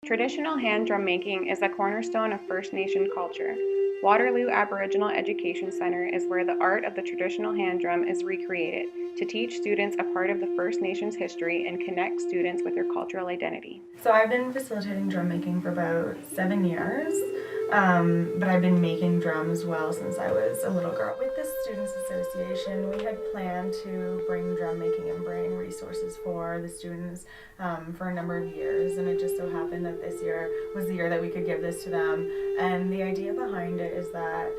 Traditional hand drum making is a cornerstone of First Nation culture. Waterloo Aboriginal Education Centre is where the art of the traditional hand drum is recreated to teach students a part of the First Nations history and connect students with their cultural identity. So I've been facilitating drum making for about 7 years, but I've been making drums well since I was a little girl. With the Students Association, we had planned to bring drum making and bring resources for the students for a number of years, and it just so happened that this year was the year that we could give this to them. And the idea behind it is that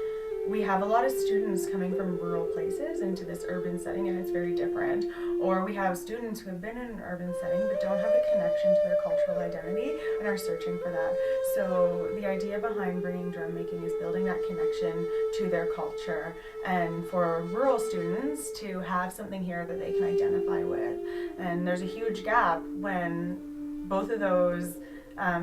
we have a lot of students coming from rural places into this urban setting, and it's very different. Or we have students who have been in an urban setting but don't have a connection to their cultural identity and are searching for that. So the idea behind bringing drum making is building that connection to their culture, and for rural students to have something here that they can identify with. And there's a huge gap when both of those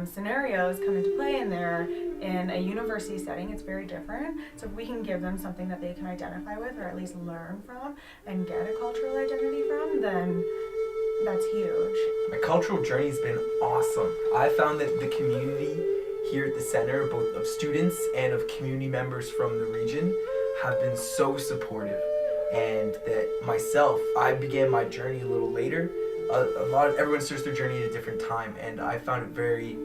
scenarios come into play, and they're in a university setting. It's very different. So if we can give them something that they can identify with, or at least learn from and get a cultural identity from, then that's huge. My cultural journey has been awesome. I found that the community here at the center, both of students and of community members from the region, have been so supportive. And that myself, I began my journey a little later. Everyone starts their journey at a different time, and I found it very,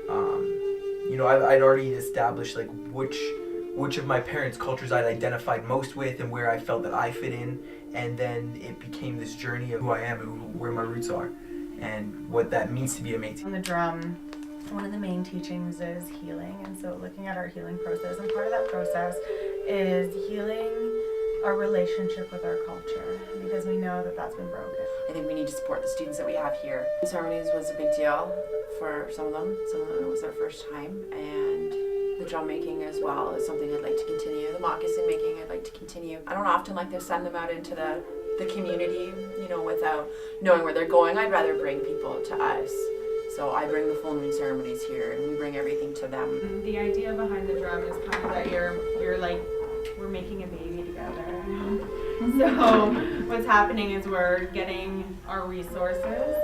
I'd already established like which of my parents' cultures I'd identified most with and where I felt that I fit in, and then it became this journey of who I am and where my roots are, and what that means to be a Métis. On the drum, one of the main teachings is healing, and so looking at our healing process, and part of that process is healing our relationship with our culture, because we know that that's been broken. I think we need to support the students that we have here. Ceremonies was a big deal for some of them. Some of them it was their first time, and the drum making as well is something I'd like to continue. The moccasin making I'd like to continue. I don't often like to send them out into the community, without knowing where they're going. I'd rather bring people to us. So I bring the full moon ceremonies here, and we bring everything to them. The idea behind the drum is kind of that you're like, we're making a baby together. So what's happening is we're getting our resources,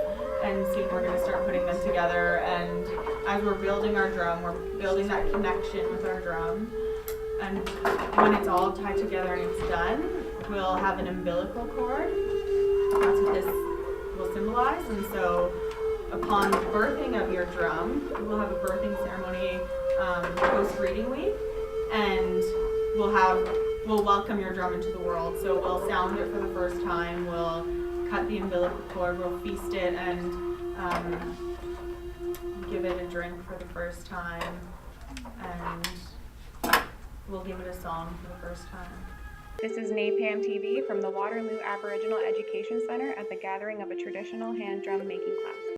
and soon we're going to start putting them together, and as we're building our drum, we're building that connection with our drum, and when it's all tied together and it's done, we'll have an umbilical cord. That's what this will symbolize. And so upon the birthing of your drum, we'll have a birthing ceremony post-reading week, and we'll welcome your drum into the world. So we'll sound it for the first time, we'll cut the umbilical cord, we'll feast it, and give it a drink for the first time, and we'll give it a song for the first time. This is NAPAM TV from the Waterloo Aboriginal Education Centre at the gathering of a traditional hand drum making class.